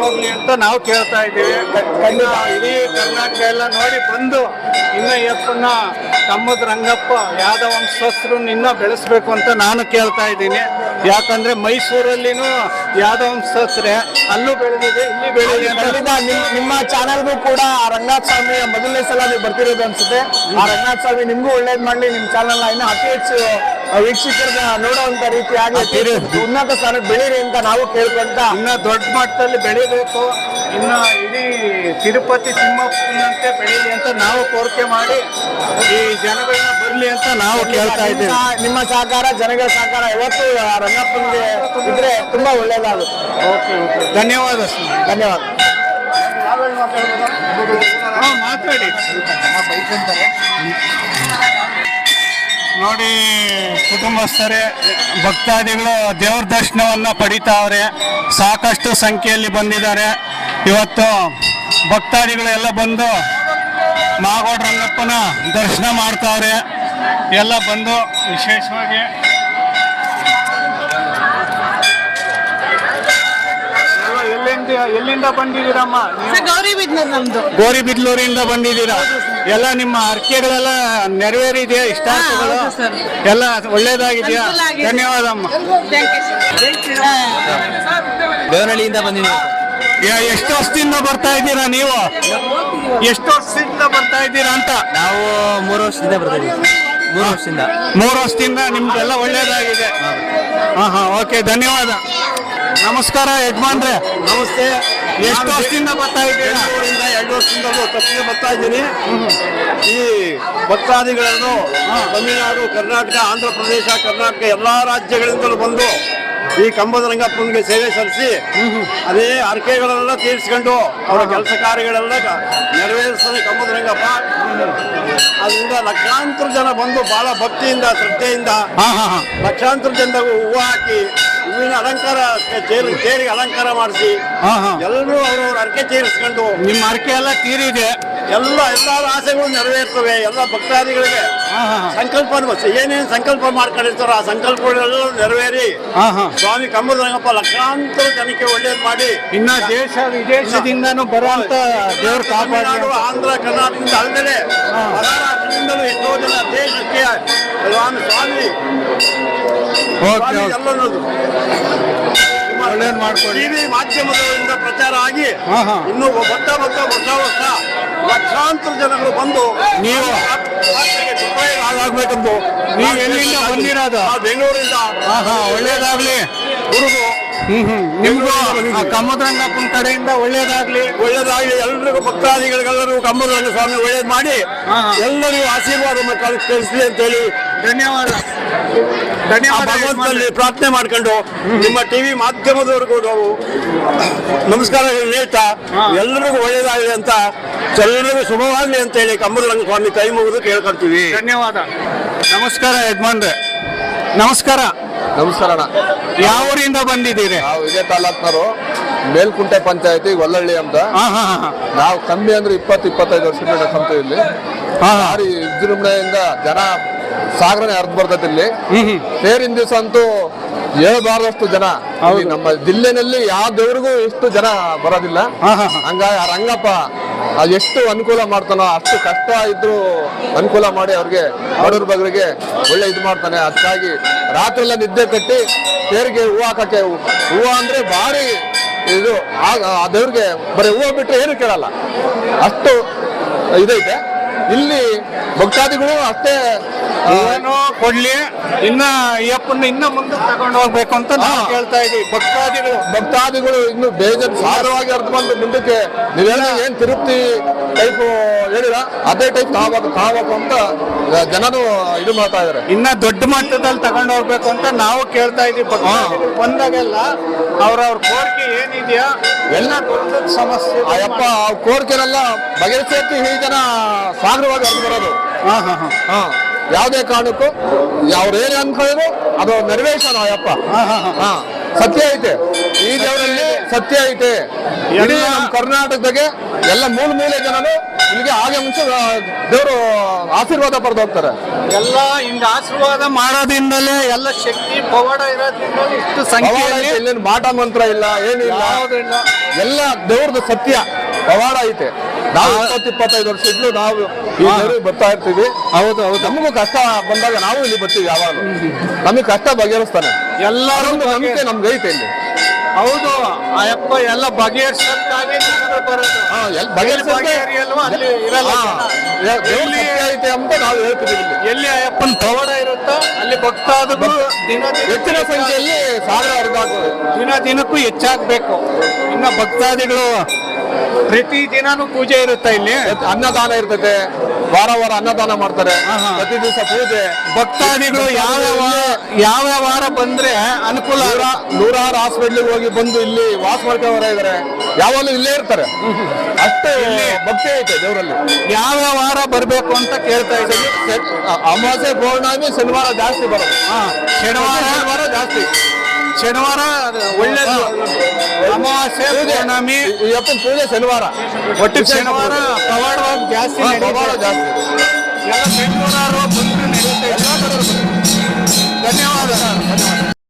ಹೋಗ್ಲಿ ಅಂತ ನಾವು ಕೇಳ್ತಾ ಇದ್ದೀವಿ. ಇಡೀ ಕರ್ನಾಟಕ ಎಲ್ಲ ನೋಡಿ ಬಂದು ಇನ್ನ ಯಪ್ಪನ್ನ ತಮ್ಮದ ರಂಗಪ್ಪ ಯಾದವ ವಂಶಸ್ಥರು ಇನ್ನ ಬೆಳೆಸ್ಬೇಕು ಅಂತ ನಾನು ಕೇಳ್ತಾ ಇದ್ದೀನಿ. ಯಾಕಂದ್ರೆ ಮೈಸೂರಲ್ಲಿನೂ ಯಾದವ ವಂಶಸ್ಥರೇ, ಅಲ್ಲೂ ಬೆಳೆದಿದೆ, ಇಲ್ಲಿ ಬೆಳೆದಿದೆ ಅಂತ. ನಿಮ್ಮ ಚಾನೆಲ್ಗೂ ಕೂಡ ರಂಗನಾಥ ಸ್ವಾಮಿ ಮೊದಲನೇ ಸಲ ನೀವು ಬರ್ತಿರೋದು ಅನ್ಸುತ್ತೆ. ಆ ರಂಗನಾಥ ಸ್ವಾಮಿ ನಿಮ್ಗೂ ಒಳ್ಳೇದ್ ಮಾಡ್ಲಿ, ನಿಮ್ ಚಾನೆಲ್ ಇನ್ನು ಅತಿ ಹೆಚ್ಚು ವೀಕ್ಷಕರನ್ನ ನೋಡುವಂತ ರೀತಿಯಾಗಿ ಉನ್ನತ ಸ್ಥಾನಕ್ಕೆ ಬೆಳೀರಿ ಅಂತ ನಾವು ಕೇಳ್ಕೊಂತ, ಇನ್ನ ದೊಡ್ಡ ಮಟ್ಟದಲ್ಲಿ ಬೆಳಿಬೇಕು, ಇನ್ನ ಇಡೀ ತಿರುಪತಿ ತಿಮ್ಮಪ್ಪನಂತೆ ಬೆಳೀಲಿ ಅಂತ ನಾವು ಕೋರಿಕೆ ಮಾಡಿ ಈ ಜನಗಳನ್ನ ಬರ್ಲಿ ಅಂತ ನಾವು ಕೇಳ್ತಾ ಇದ್ದೀವಿ. ನಿಮ್ಮ ಸಹಕಾರ, ಜನಗಳ ಸಹಕಾರ ಯಾವತ್ತು ರಂಗಪ್ಪನಿಗೆ ಇದ್ರೆ ತುಂಬಾ ಒಳ್ಳೇದಾಗುತ್ತೆ. ಓಕೆ ಓಕೆ, ಧನ್ಯವಾದ ಸರ್. ಧನ್ಯವಾದ. ಮಾತಾಡಿ ನೋಡಿ, ಕುಟುಂಬಸ್ಥರೇ, ಭಕ್ತಾದಿಗಳು ದೇವ್ರ ದರ್ಶನವನ್ನ ಪಡಿತಾವ್ರೆ. ಸಾಕಷ್ಟು ಸಂಖ್ಯೆಯಲ್ಲಿ ಬಂದಿದ್ದಾರೆ. ಇವತ್ತು ಭಕ್ತಾದಿಗಳು ಎಲ್ಲ ಬಂದು ಮಾಗೋಡ್ ರಂಗಪ್ಪನ ದರ್ಶನ ಮಾಡ್ತಾವ್ರೆ. ಎಲ್ಲ ಬಂದು ವಿಶೇಷವಾಗಿ ಎಲ್ಲಿಂದ ಬಂದಿದ್ದೀರಮ್ಮ? ಗೌರಿಬಿದ್ಲೂರಿಂದ ಬಂದಿದ್ದೀರಾ? ಎಲ್ಲ ನಿಮ್ಮ ಅರ್ಕೆಗಳೆಲ್ಲ ನೆರವೇರಿದೆಯಾ? ಇಷ್ಟಾರ್ಥಗಳು ಎಲ್ಲ ಒಳ್ಳೇದಾಗಿದೆಯಾ? ಧನ್ಯವಾದ ಅಮ್ಮ. ದೇವನಹಳ್ಳಿಯಿಂದ ಬಂದಿದ್ದೀವಿ. ಎಷ್ಟು ವರ್ಷದಿಂದ ಬರ್ತಾ ಇದ್ದೀರಾ ನೀವು? ಎಷ್ಟು ವರ್ಷದಿಂದ ಬರ್ತಾ ಇದ್ದೀರಾ ಅಂತ? ನಾವು 3 ವರ್ಷದಿಂದ ಬರ್ತಾ ಇದ್ದೀವಿ. 3 ವರ್ಷದಿಂದ ನಿಮ್ಗೆಲ್ಲ ಒಳ್ಳೇದಾಗಿದೆ. ಓಕೆ, ಧನ್ಯವಾದ. ನಮಸ್ಕಾರ ಯಜಮಾನ್ರೆ. ನಮಸ್ತೆ. ಎಷ್ಟು ವರ್ಷದಿಂದ ಬರ್ತಾ ಇದ್ದೀರಾ? 2 ವರ್ಷದಿಂದ ತಪ್ಪಿಗೆ ಬರ್ತಾ ಇದ್ದೀನಿ. ಈ ಭಕ್ತಾದಿಗಳನ್ನು ತಮಿಳುನಾಡು, ಕರ್ನಾಟಕ, ಆಂಧ್ರ ಪ್ರದೇಶ, ಕರ್ನಾಟಕ ಎಲ್ಲಾ ರಾಜ್ಯಗಳಿಂದಲೂ ಬಂದು ಈ ಕಂಬದ ರಂಗಪ್ಪನಿಗೆ ಸೇವೆ ಸಲ್ಲಿಸಿ ಅದೇ ಅರ್ಕೆಗಳೆಲ್ಲ ತೀರಿಸ್ಕೊಂಡು ಅವರ ಕೆಲಸ ಕಾರ್ಯಗಳೆಲ್ಲ ನೆರವೇರಿಸ್ತಾನೆ ಕಂಬದ ರಂಗಪ್ಪ. ಅದರಿಂದ ಲಕ್ಷಾಂತರ ಜನ ಬಂದು ಬಹಳ ಭಕ್ತಿಯಿಂದ, ಶ್ರದ್ಧೆಯಿಂದ ಲಕ್ಷಾಂತರ ಜನದಾಗ ಹೂವು ಹಾಕಿ, ಹೂವಿನ ಅಲಂಕಾರ, ತೇರಿಗೆ ಅಲಂಕಾರ ಮಾಡಿಸಿ ಎಲ್ಲರೂ ಅವ್ರವ್ರ ಅರ್ಕೆ ತೀರಿಸ್ಕೊಂಡು, ನಿಮ್ಮ ಅರ್ಕೆ ಎಲ್ಲ ತೀರಿದೆ, ಎಲ್ಲ ಆಸೆಗಳು ನೆರವೇರ್ತವೆ. ಎಲ್ಲ ಭಕ್ತಾದಿಗಳಿಗೆ ಸಂಕಲ್ಪ ಏನೇನು ಸಂಕಲ್ಪ ಮಾಡ್ಕೊಂಡಿರ್ತಾರೋ ಆ ಸಂಕಲ್ಪಗಳೆಲ್ಲ ನೆರವೇರಿ ಸ್ವಾಮಿ ಕಂಬದ ರಂಗಪ್ಪ ಲಕ್ಷಾಂತರ ಜನಕ್ಕೆ ಒಳ್ಳೇದು ಮಾಡಿ, ಇನ್ನ ದೇಶ ವಿದೇಶದಿಂದನೂ ಬರುವಂತ ದೇವ್ರ ತಮಿಳುನಾಡು, ಆಂಧ್ರ, ಕರ್ನಾಟಕದಿಂದ ಅಲ್ಲದೆ ಮಹಾರಾಷ್ಟ್ರದಿಂದಲೂ ಎಷ್ಟೋ ಜನ ದೇಶಕ್ಕೆ ಸ್ವಾಮಿ ಎಲ್ಲನೋದು ಒಳ್ಳೇದು ಮಾಡ್ಕೊಳ್ಳಿ. ಟಿವಿ ಮಾಧ್ಯಮದಿಂದ ಪ್ರಚಾರ ಆಗಿ ಇನ್ನು ವರ್ಷ ಲಕ್ಷಾಂತರ ಜನಗಳು ಬಂದು ನೀವು ಆಗಬೇಕೆಂದು. ನೀವು ಎಲ್ಲಿಂದ ಬಂದಿರೋದು? ಬೆಂಗಳೂರಿಂದ. ಒಳ್ಳೇದಾಗ್ಲಿ ಹುಡುಗು. ನಿಮ್ಗೂ ಕಂಬದ ರಂಗಪ್ಪನ ಕಡೆಯಿಂದ ಒಳ್ಳೇದಾಗ್ಲಿ. ಎಲ್ರಿಗೂ ಭಕ್ತಾದಿಗಳಿಗೆಲ್ಲರಿಗೂ ಕಂಬದ ರಂಗ ಸ್ವಾಮಿ ಒಳ್ಳೇದು ಮಾಡಿ ಎಲ್ಲರಿಗೂ ಆಶೀರ್ವಾದ ಕಳಿಸ್ಲಿ ಅಂತೇಳಿ ಭಗವಂತನಲ್ಲಿ ಪ್ರಾರ್ಥನೆ ಮಾಡ್ಕೊಂಡು ನಿಮ್ಮ ಟಿವಿ ಮಾಧ್ಯಮದವರೆಗೂ ನಾವು ನಮಸ್ಕಾರಗಳು ಹೇಳ್ತಾ ಎಲ್ಲರಿಗೂ ಒಳ್ಳೇದಾಗಲಿ ಅಂತ, ಎಲ್ಲರಿಗೂ ಶುಭವಾಗಲಿ ಅಂತೇಳಿ ಕಂಬದ ರಂಗ ಸ್ವಾಮಿ ಕೈ ಮುಗಿದು ಕೇಳ್ಕೊಳ್ತೀವಿ. ಧನ್ಯವಾದ. ನಮಸ್ಕಾರ ಯಜಮಾನ್ರೆ. ನಮಸ್ಕಾರ. ನಮಸ್ಕಾರ ಅಣ್ಣ. ಯಾವ ಊರಿಂದ ಬಂದಿದ್ದೀರಿ? ನಾವು ಇದೇ ತಾಲೂಕ್ನವರು, ಮೇಲ್ಕುಂಟೆ ಪಂಚಾಯತಿ ಗೊಲ್ಲಹಳ್ಳಿ ಅಂತ. ನಾವು ಕಮ್ಮಿ ಅಂದ್ರೆ 20-25 ವರ್ಷದಿಂದ ನಡ್ಕೊಂತೀವಿ ಇಲ್ಲಿ. ಭಾರಿ ವಿಜೃಂಭಣೆಯಿಂದ ಜನ ಸಾಗರನೆ ಹರಿದು ಬರ್ತೈತಿ ಇಲ್ಲಿ. ತೇರಿನ ದಿವಸ ಅಂತೂ ಹೇಳ್ಬಾರ್ದಷ್ಟು ಜನ. ನಮ್ಮ ಜಿಲ್ಲೆನಲ್ಲಿ ಯಾವ ದೇವ್ರಿಗೂ ಇಷ್ಟು ಜನ ಬರೋದಿಲ್ಲ. ಹಂಗಾಗಿ ಆ ರಂಗಪ್ಪ ಎಷ್ಟು ಅನುಕೂಲ ಮಾಡ್ತಾನೋ, ಅಷ್ಟು ಕಷ್ಟ ಇದ್ರು ಅನುಕೂಲ ಮಾಡಿ ಅವ್ರಿಗೆ ಬಡವ್ರ ಬಗ್ಗರಿಗೆ ಒಳ್ಳೆ ಇದು ಮಾಡ್ತಾನೆ. ಅದಕ್ಕಾಗಿ ರಾತ್ರಿ ಎಲ್ಲ ನಿದ್ದೆ ಕಟ್ಟಿ ತೇರಿಗೆ ಹೂವು ಹಾಕಕ್ಕೆ, ಹೂವು ಅಂದ್ರೆ ಭಾರಿ ಇದು. ಆ ದೇವ್ರಿಗೆ ಬರೀ ಹೂವು ಬಿಟ್ಟರೆ ಏನು ಕೇಳಲ್ಲ, ಅಷ್ಟು ಇದೈತೆ ಇಲ್ಲಿ. ಭಕ್ತಾದಿಗಳು ಅಷ್ಟೇ ಏನೋ ಕೊಡ್ಲಿ, ಇನ್ನ ಅಯ್ಯಪ್ಪನ ಇನ್ನ ಮುಂದೆ ತಗೊಂಡು ಹೋಗ್ಬೇಕು ಅಂತ ನಾವು ಕೇಳ್ತಾ ಇದೀವಿ. ಭಕ್ತಾದಿಗಳು ಇನ್ನು ಬೇಜಾರು ಸಾರವಾಗಿ ಅರ್ಥ ಬಂದು ಮುಂದಕ್ಕೆ ನೀವೇನ ಏನ್ ತಿರುಪ್ತಿ ಟೈಪ್ ಹೇಳಿರ ಅದೇ ಟೈಪ್ ತಾವಬೇಕು ಅಂತ ಜನನು ಇದು ಮಾಡ್ತಾ ಇದಾರೆ. ಇನ್ನ ದೊಡ್ಡ ಮಟ್ಟದಲ್ಲಿ ತಗೊಂಡು ಹೋಗ್ಬೇಕು ಅಂತ ನಾವು ಕೇಳ್ತಾ ಇದೀವಿ. ಬಂದಾಗೆಲ್ಲ ಅವ್ರವ್ರ ಕೋರಿಕೆ ಏನಿದೆಯಾ ಎಲ್ಲ ದೊಡ್ಡ ಸಮಸ್ಯೆ ಅಯ್ಯಪ್ಪ ಕೋರಿಕೆನೆಲ್ಲ ಬಗೆಹರಿಸಿ ಈ ಜನ ಸಾಗರವಾಗಿ ಅರ್ಥ ಬರೋದು. ಯಾವುದೇ ಕಾರಣಕ್ಕೂ ಅವ್ರೇನೇ ಅನ್ಕೊಳ್ಳೋದು ಅದು ನೆರವೇರಿಸೋಣ ಅಯ್ಯಪ್ಪ. ಸತ್ಯ ಐತೆ ಈ ದೇವರಲ್ಲಿ ಸತ್ಯ ಐತೆ. ಇಡೀ ನಮ್ಮ ಕರ್ನಾಟಕದಾಗೆ ಎಲ್ಲ ಮೂಲೆ ಜನನು ಇಲ್ಲಿಗೆ ಹಾಗೆ ಮುಂಚೆ ದೇವರು ಆಶೀರ್ವಾದ ಪಡೆದು ಹೋಗ್ತಾರೆ. ಎಲ್ಲ ಹಿಂಗ ಆಶೀರ್ವಾದ ಮಾಡೋದ್ರಿಂದಲೇ ಎಲ್ಲ ಶಕ್ತಿ ಪವಾಡ ಇರೋದ್ರಿಂದ ಇಷ್ಟು ಸಂಖ್ಯೆಯಲ್ಲಿ ಇಲ್ಲೇನು ಮಾಟ ಮಂತ್ರ ಇಲ್ಲ, ಏನಿಲ್ಲ, ಯಾವುದಿಲ್ಲ. ಎಲ್ಲ ದೇವ್ರದ್ದು ಸತ್ಯ ಪವಾಡ ಐತೆ. ನಾವು 20-25 ವರ್ಷ ಇದ್ಲು ನಾವು ಈ ದೇವ್ರಿಗೆ ಬರ್ತಾ ಇರ್ತೀವಿ. ಹೌದು ಹೌದು. ನಮಗೂ ಕಷ್ಟ ಬಂದಾಗ ನಾವು ಇಲ್ಲಿ ಬರ್ತೀವಿ. ಯಾವಾಗ ನಮಗೆ ಕಷ್ಟ ಬಗೆಹರಿಸ್ತಾನೆ. ಎಲ್ಲರೂ ನಂಬಿಕೆ ನಮ್ಗೆ ಐತೆ ಇಲ್ಲಿ. ಹೌದು, ಅಯ್ಯಪ್ಪ ಎಲ್ಲ ಬಗೆಹರಿಸಕ್ಕಾಗಿ ಬರೋದು. ಬಗೆಹರಿಯಲ್ವಾ ಅಲ್ಲಿ ಇರಲ್ಲ. ದೇವ್ರ ಸತ್ಯ ಐತೆ ಅಂತ ನಾವು ಹೇಳ್ತೀವಿ. ಇಲ್ಲಿ ಎಲ್ಲಿ ಅಯ್ಯಪ್ಪನ ಪವಾಡ ಇರುತ್ತೋ ಅಲ್ಲಿ ಭಕ್ತಾದಿಗಳು ಹೆಚ್ಚಿನ ಸಂಖ್ಯೆಯಲ್ಲಿ ಸಾವಿರ ಹರಿದಾಗ್ತದೆ. ದಿನಕ್ಕೂ ಹೆಚ್ಚಾಗ್ಬೇಕು. ಇನ್ನ ಭಕ್ತಾದಿಗಳು ಪ್ರತಿ ದಿನಾನು ಪೂಜೆ ಇರುತ್ತೆ. ಇಲ್ಲಿ ಅನ್ನದಾನ ಇರ್ತೈತೆ, ವಾರ ಅನ್ನದಾನ ಮಾಡ್ತಾರೆ. ಪ್ರತಿ ದಿವಸ ಪೂಜೆ. ಭಕ್ತಾದಿಗಳು ಯಾವ ವಾರ ಬಂದ್ರೆ ಅನುಕೂಲ. ನೂರಾರು ಹಾಸ್ಪಿಟ್ಲಿಗೆ ಹೋಗಿ ಬಂದು ಇಲ್ಲಿ ವಾಸ ಮಾಡ್ಕೊಂಡ್ವರ ಇದಾರೆ. ಯಾವಾಗಲೂ ಇಲ್ಲೇ ಇರ್ತಾರೆ. ಅಷ್ಟೇ ಭಕ್ತಿ ಐತೆ ದೇವರಲ್ಲಿ. ಯಾವ ವಾರ ಬರ್ಬೇಕು ಅಂತ ಕೇಳ್ತಾ ಇದ್ದೀವಿ. ಅಮಾವಾಸ್ಯೆ ಪೌರ್ಣಮಿ ಶನಿವಾರ ಜಾಸ್ತಿ ಬರೋದು. ಶನಿವಾರ ಜಾಸ್ತಿ. ಶನಿವಾರ ಒಳ್ಳೇದು. ಅಮಾವಾಸ್ಯೆ ಪೌರ್ಣಮಿ ಅಪ್ಪನ ಪೂಜೆ ಶನಿವಾರ. ಒಟ್ಟು ಶನಿವಾರ ಪವಾಡವಾಗಿ ಜಾಸ್ತಿ. ಜಾಸ್ತಿ